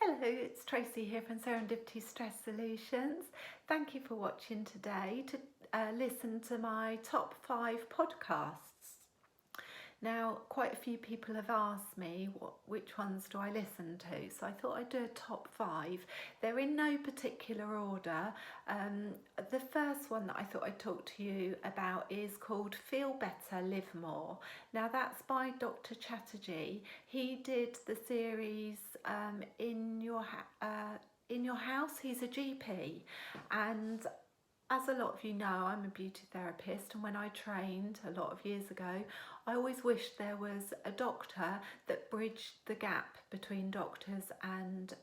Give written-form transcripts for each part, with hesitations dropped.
Hello, it's Tracy here from Serendipity Stress Solutions. Thank you for watching today to listen to my top 5 podcasts. Now, quite a few people have asked me which ones do I listen to, so I thought I'd do a top 5. They're in no particular order. The first one that I thought I'd talk to you about is called Feel Better, Live More. Now, that's by Dr. Chatterjee. He did the series In Your House. He's a GP, and as a lot of you know, I'm a beauty therapist, and when I trained a lot of years ago, I always wished there was a doctor that bridged the gap between doctors and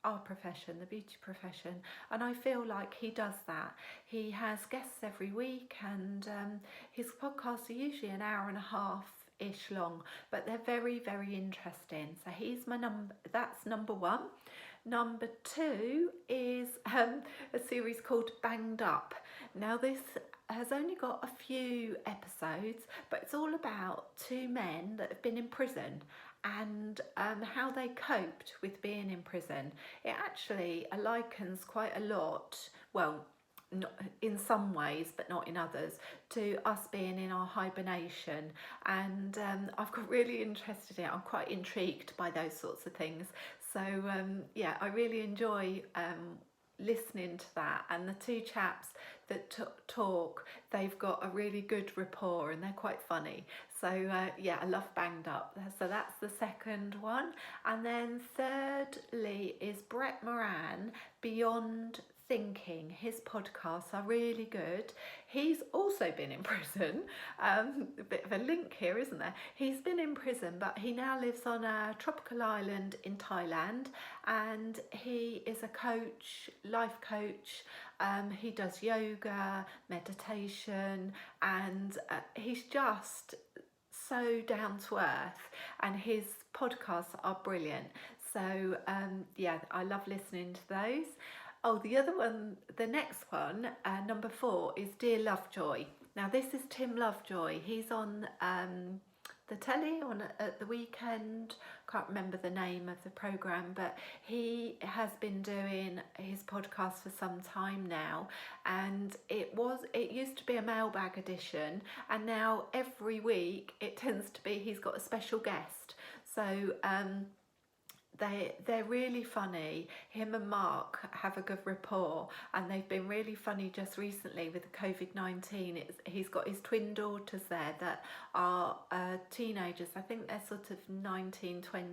our profession, the beauty profession, and I feel like he does that. He has guests every week, and his podcasts are usually an hour and a half-ish long, but they're very, very interesting. So he's that's number 1. Number 2 is a series called Banged Up. Now this has only got a few episodes, but it's all about 2 men that have been in prison and how they coped with being in prison. It actually likens quite a lot, well, not in some ways but not in others, to us being in our hibernation, and I've got really interested in it. I'm quite intrigued by those sorts of things, so yeah, I really enjoy listening to that. And the 2 chaps that talk, they've got a really good rapport and they're quite funny, so yeah, I love Banged Up. So that's the second one. And then thirdly is Brett Moran, Beyond Thinking. His podcasts are really good. He's also been in prison. A bit of a link here, isn't there? He's been in prison, but he now lives on a tropical island in Thailand, and he is a coach, life coach. He does yoga, meditation, and he's just so down to earth, and his podcasts are brilliant. So yeah, I love listening to those. Oh, the other one, the next one, number 4, is Dear Lovejoy. Now this is Tim Lovejoy. He's on the telly at the weekend. Can't remember the name of the programme, but he has been doing his podcast for some time now, and it used to be a mailbag edition, and now every week it tends to be he's got a special guest. So they're really funny. Him and Mark have a good rapport, and they've been really funny just recently with the COVID-19. He's got his twin daughters there that are teenagers. I think they're sort of 19, 20,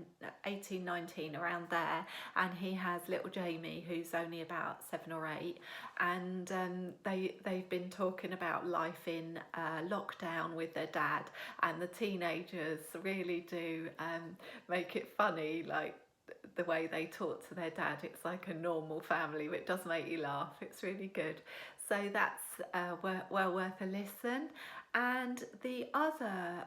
18, 19, around there, and he has little Jamie, who's only about 7 or 8, and they've been talking about life in lockdown with their dad, and the teenagers really do make it funny, like the way they talk to their dad. It's like a normal family, but it does make you laugh. It's really good. So that's well worth a listen. And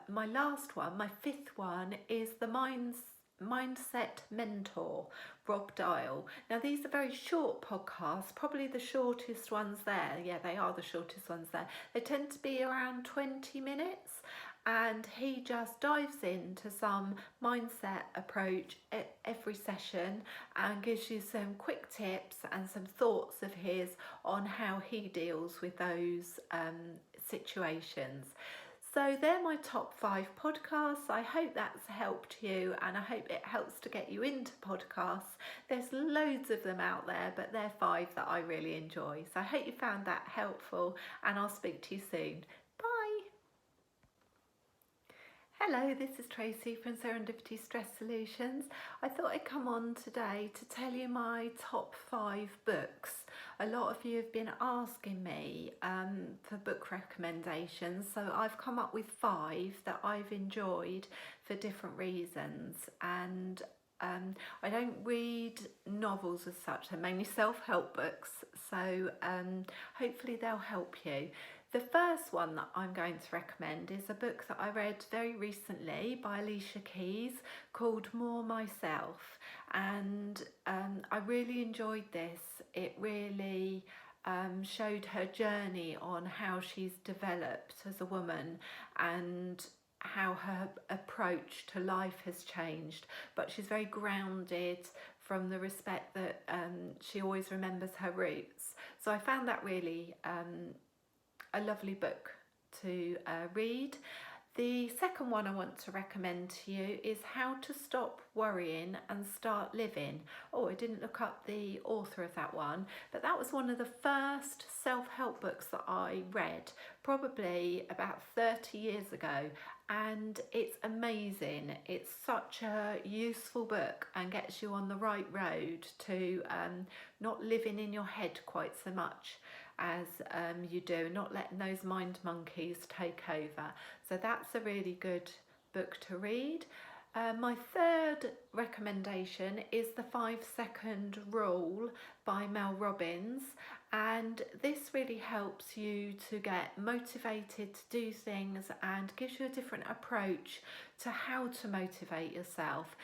my last one, my 5th one, is the Mindset Mentor, Rob Dial. Now these are very short podcasts, probably the shortest ones there. Yeah, they are the shortest ones there. They tend to be around 20 minutes, and he just dives into some mindset approach every session and gives you some quick tips and some thoughts of his on how he deals with those situations. So they're my top 5 podcasts. I hope that's helped you, and I hope it helps to get you into podcasts. There's loads of them out there, but they're 5 that I really enjoy. So I hope you found that helpful, and I'll speak to you soon. Bye. Hello, this is Tracy from Serendipity Stress Solutions. I thought I'd come on today to tell you my top 5 books. A lot of you have been asking me for book recommendations, so I've come up with 5 that I've enjoyed for different reasons. And I don't read novels as such, they're mainly self-help books, so hopefully they'll help you. The first one that I'm going to recommend is a book that I read very recently by Alicia Keys called More Myself, and I really enjoyed this. It really showed her journey on how she's developed as a woman and how her approach to life has changed, but she's very grounded, from the respect that she always remembers her roots. So I found that really a lovely book to read. The second one I want to recommend to you is How to Stop Worrying and Start Living. Oh, I didn't look up the author of that one, but that was one of the first self-help books that I read, probably about 30 years ago, and it's amazing. It's such a useful book and gets you on the right road to not living in your head quite so much as you do, not letting those mind monkeys take over. So that's a really good book to read. My third recommendation is The 5 Second Rule by Mel Robbins, and this really helps you to get motivated to do things and gives you a different approach to how to motivate yourself.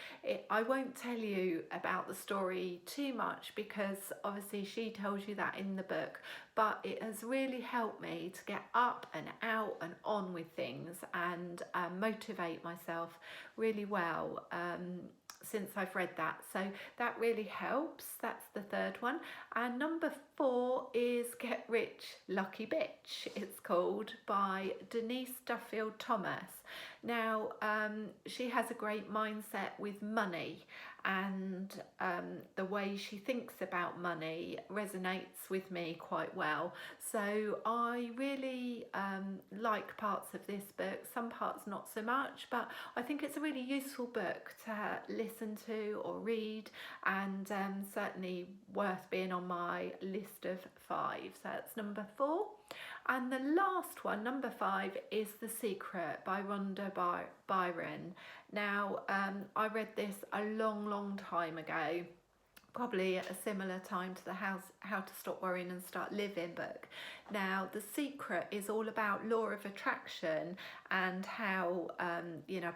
I won't tell you about the story too much because obviously she tells you that in the book, but it has really helped me to get up and out and on with things and motivate myself really well since I've read that. So that really helps. That's the third one. And number 4 is Get Rich Lucky Bitch, it's called, by Denise Duffield Thomas. Now she has a great mindset with money, and the way she thinks about money resonates with me quite well. So I really like parts of this book, some parts not so much, but I think it's a really useful book to listen to or read, and certainly worth being on my list of 5. So that's number 4. And the last one, number 5, is The Secret by Rhonda Byron. Now, I read this a long time ago, probably at a similar time to the How to Stop Worrying and Start Living book. Now, The Secret is all about law of attraction and how,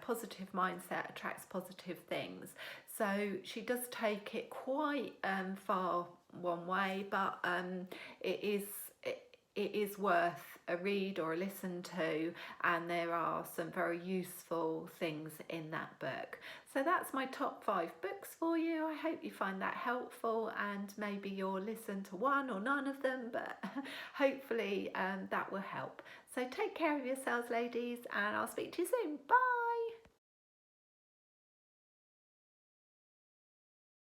positive mindset attracts positive things. So she does take it quite far one way, but it is worth a read or a listen to, and there are some very useful things in that book. So that's my top 5 books for you. I hope you find that helpful, and maybe you'll listen to one or none of them, but hopefully that will help. So take care of yourselves, ladies, and I'll speak to you soon. Bye.